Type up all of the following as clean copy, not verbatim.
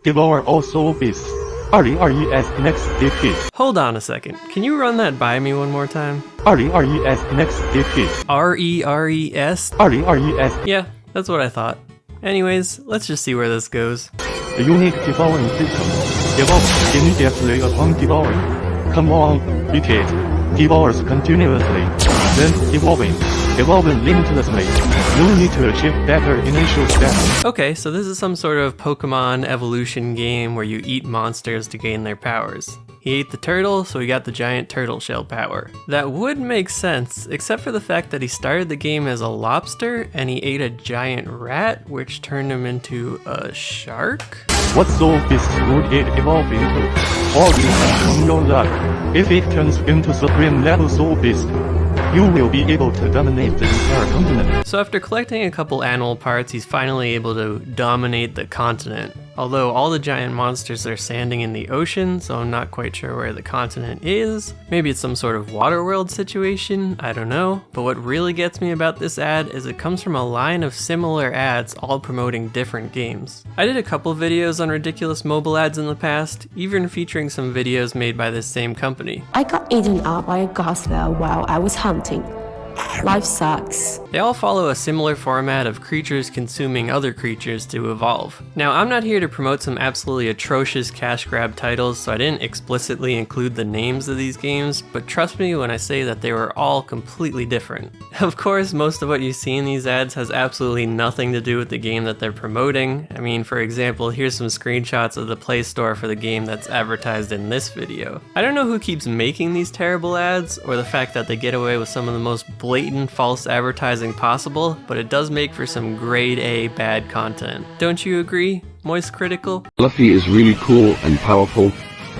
Devour all soul beasts. 2021 Next Defeat. Hold on a second. Can you run that by me one more time? 2021 Next Defeat. R-E-R-E-S? 2021 Yeah, that's what I thought. Anyways, let's just see where this goes. The unique devouring system. Devours immediately upon devouring. Come on, beat it. Devours continuously. Then devolving. Devolving limitlessly. You need to achieve better initial stats. Okay, so this is some sort of Pokemon evolution game where you eat monsters to gain their powers. He ate the turtle, so he got the giant turtle shell power. That would make sense, except for the fact that he started the game as a lobster and he ate a giant rat, which turned him into a shark? What soul beast would it evolve into? All depends on your luck. If it turns into supreme level soul beast, you will be able to dominate the entire continent. So after collecting a couple animal parts, he's finally able to dominate the continent. Although all the giant monsters are standing in the ocean, so I'm not quite sure where the continent is. Maybe it's some sort of Waterworld situation, I don't know. But what really gets me about this ad is it comes from a line of similar ads all promoting different games. I did a couple videos on ridiculous mobile ads in the past, even featuring some videos made by this same company. I got eaten up by a gazelle while I was hunting. Life sucks. They all follow a similar format of creatures consuming other creatures to evolve. Now, I'm not here to promote some absolutely atrocious cash grab titles, so I didn't explicitly include the names of these games, but trust me when I say that they were all completely different. Of course, most of what you see in these ads has absolutely nothing to do with the game that they're promoting. I mean, for example, here's some screenshots of the Play Store for the game that's advertised in this video. I don't know who keeps making these terrible ads, or the fact that they get away with some of the most blatant false advertising possible, but it does make for some grade A bad content. Don't you agree, Moist Critical? Luffy is really cool and powerful.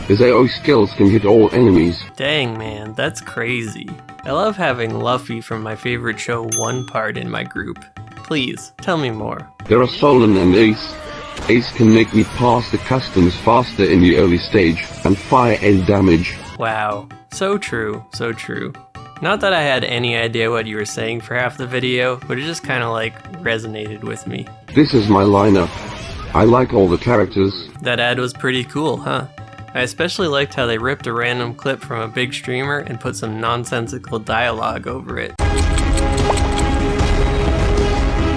His AoE skills can hit all enemies. Dang man, that's crazy. I love having Luffy from my favorite show One Part in my group. Please, tell me more. There are Solon and Ace. Ace can make me pass the customs faster in the early stage and fire 8 damage. Wow, so true, so true. Not that I had any idea what you were saying for half the video, but it just kinda like resonated with me. This is my lineup. I like all the characters. That ad was pretty cool, huh? I especially liked how they ripped a random clip from a big streamer and put some nonsensical dialogue over it.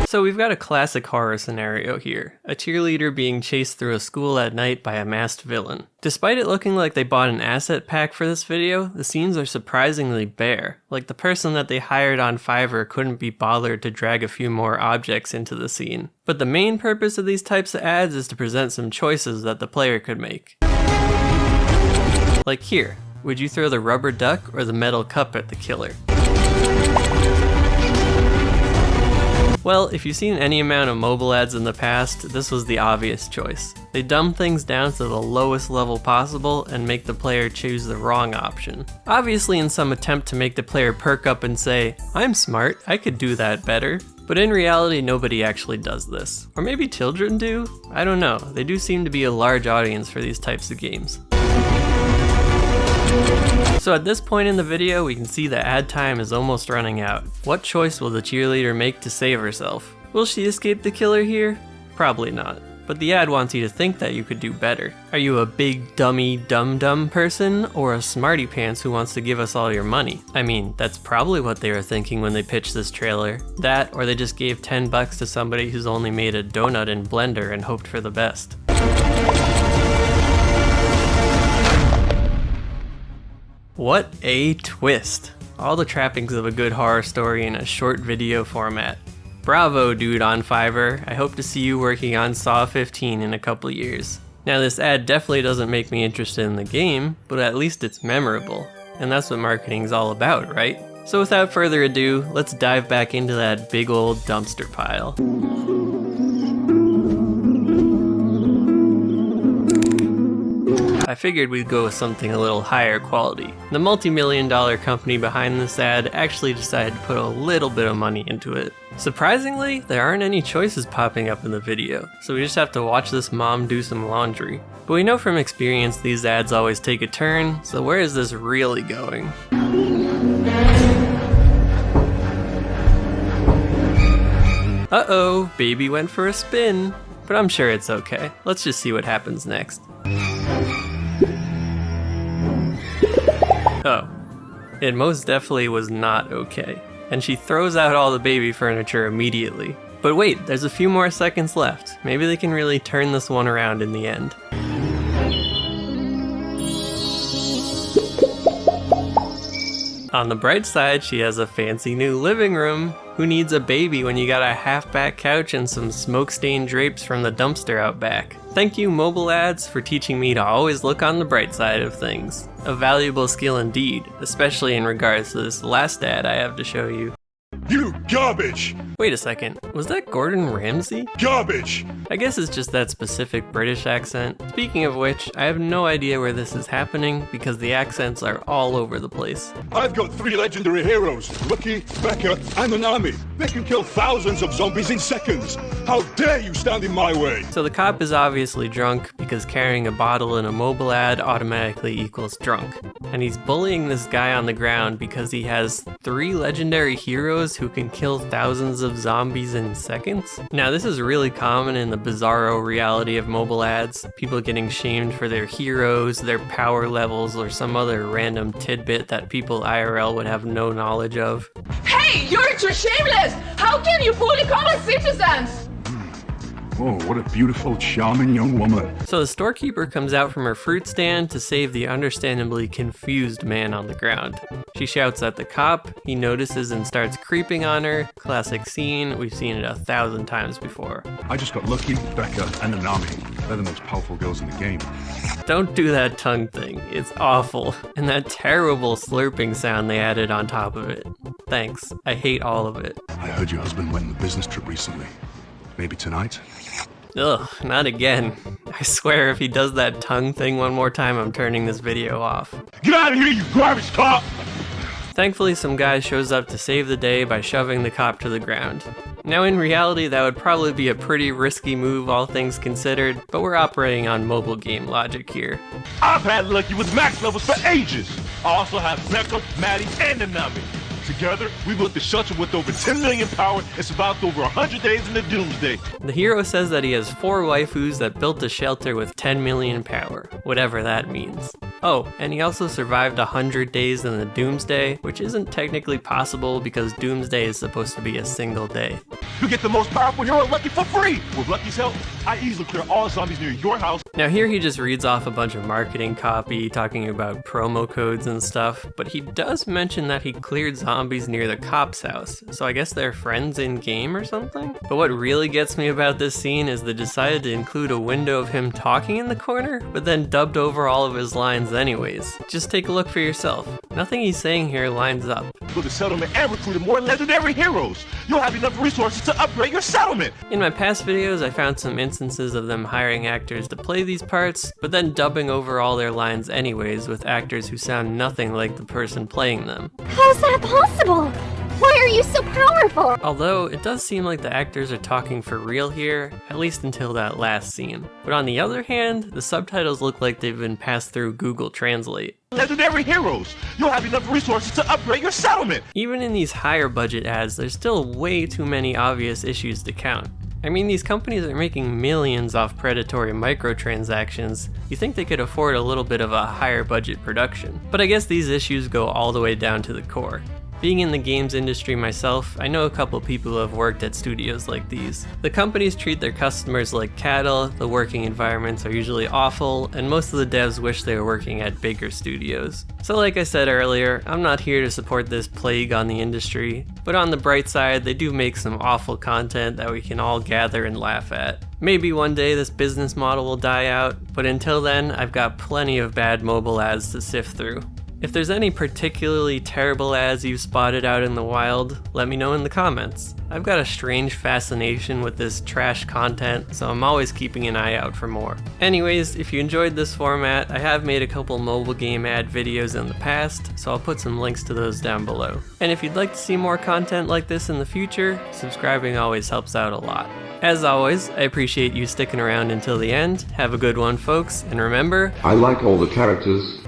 So we've got a classic horror scenario here, a cheerleader being chased through a school at night by a masked villain. Despite it looking like they bought an asset pack for this video, the scenes are surprisingly bare. Like the person that they hired on Fiverr couldn't be bothered to drag a few more objects into the scene. But the main purpose of these types of ads is to present some choices that the player could make. Like here, would you throw the rubber duck or the metal cup at the killer? Well, if you've seen any amount of mobile ads in the past, this was the obvious choice. They dumb things down to the lowest level possible and make the player choose the wrong option. Obviously in some attempt to make the player perk up and say, I'm smart, I could do that better. But in reality, nobody actually does this. Or maybe children do? I don't know, they do seem to be a large audience for these types of games. So at this point in the video, we can see the ad time is almost running out. What choice will the cheerleader make to save herself? Will she escape the killer here? Probably not. But the ad wants you to think that you could do better. Are you a big dummy dum-dum person, or a smarty pants who wants to give us all your money? I mean, that's probably what they were thinking when they pitched this trailer. That, or they just gave 10 bucks to somebody who's only made a donut in Blender and hoped for the best. What a twist! All the trappings of a good horror story in a short video format. Bravo, dude on Fiverr. I hope to see you working on Saw 15 in a couple years. Now this ad definitely doesn't make me interested in the game, but at least it's memorable. And that's what marketing's all about, right? So without further ado, let's dive back into that big old dumpster pile. I figured we'd go with something a little higher quality. The multi-million-dollar company behind this ad actually decided to put a little bit of money into it. Surprisingly, there aren't any choices popping up in the video, so we just have to watch this mom do some laundry. But we know from experience these ads always take a turn, so where is this really going? Uh-oh, baby went for a spin. But but I'm sure it's okay. Let's just see what happens next. Oh, it most definitely was not okay. And she throws out all the baby furniture immediately. But wait, there's a few more seconds left. Maybe they can really turn this one around in the end. On the bright side, she has a fancy new living room. Who needs a baby when you got a half-back couch and some smoke-stained drapes from the dumpster out back? Thank you, mobile ads, for teaching me to always look on the bright side of things. A valuable skill indeed, especially in regards to this last ad I have to show you. You garbage! Wait a second, was that Gordon Ramsay? Garbage! I guess it's just that specific British accent. Speaking of which, I have no idea where this is happening because the accents are all over the place. I've got 3 legendary heroes, Lucky, Becca, and Nanami. They can kill thousands of zombies in seconds. How dare you stand in my way? So the cop is obviously drunk because carrying a bottle in a mobile ad automatically equals drunk. And he's bullying this guy on the ground because he has 3 legendary heroes who can kill thousands of zombies in seconds? Now this is really common in the bizarro reality of mobile ads. People getting shamed for their heroes, their power levels, or some other random tidbit that people IRL would have no knowledge of. Hey, you're shameless! How can you bully common citizens? Oh, what a beautiful, charming young woman. So the storekeeper comes out from her fruit stand to save the understandably confused man on the ground. She shouts at the cop, he notices and starts creeping on her. Classic scene, we've seen it 1,000 times before. I just got Lucky, Becca, and Nanami. They're the most powerful girls in the game. Don't do that tongue thing, it's awful. And that terrible slurping sound they added on top of it. Thanks, I hate all of it. I heard your husband went on a business trip recently. Maybe tonight? Ugh, not again. I swear if he does that tongue thing one more time, I'm turning this video off. Get out of here, you garbage cop! Thankfully, some guy shows up to save the day by shoving the cop to the ground. Now in reality, that would probably be a pretty risky move, all things considered, but we're operating on mobile game logic here. I've had Lucky with max levels for ages. I also have Becca, Maddie, and Nanami. Together, we built the shelter with over 10 million power and survived over 100 days in the doomsday. The hero says that he has 4 waifus that built a shelter with 10 million power, whatever that means. Oh, and he also survived 100 days in the doomsday, which isn't technically possible because doomsday is supposed to be a single day. You get the most powerful hero Lucky for free! With Lucky's help, I easily clear all zombies near your house. Now here he just reads off a bunch of marketing copy talking about promo codes and stuff, but he does mention that he cleared zombies near the cop's house, so I guess they're friends in game or something? But what really gets me about this scene is they decided to include a window of him talking in the corner, but then dubbed over all of his lines anyways. Just take a look for yourself. Nothing he's saying here lines up. Build a settlement and recruited more legendary heroes. You'll have enough resources to upgrade your settlement. In my past videos, I found some instances of them hiring actors to play these parts, but then dubbing over all their lines anyways with actors who sound nothing like the person playing them. How's that possible? Why are you so powerful? Although, it does seem like the actors are talking for real here, at least until that last scene. But on the other hand, the subtitles look like they've been passed through Google Translate. Legendary heroes. You'll have enough resources to upgrade your settlement. Even in these higher budget ads, there's still way too many obvious issues to count. I mean, these companies are making millions off predatory microtransactions. You think they could afford a little bit of a higher budget production. But I guess these issues go all the way down to the core. Being in the games industry myself, I know a couple people who have worked at studios like these. The companies treat their customers like cattle, the working environments are usually awful, and most of the devs wish they were working at bigger studios. So like I said earlier, I'm not here to support this plague on the industry, but on the bright side, they do make some awful content that we can all gather and laugh at. Maybe one day this business model will die out, but until then, I've got plenty of bad mobile ads to sift through. If there's any particularly terrible ads you've spotted out in the wild, let me know in the comments. I've got a strange fascination with this trash content, so I'm always keeping an eye out for more. Anyways, if you enjoyed this format, I have made a couple mobile game ad videos in the past, so I'll put some links to those down below. And if you'd like to see more content like this in the future, subscribing always helps out a lot. As always, I appreciate you sticking around until the end. Have a good one, folks, and remember, I like all the characters.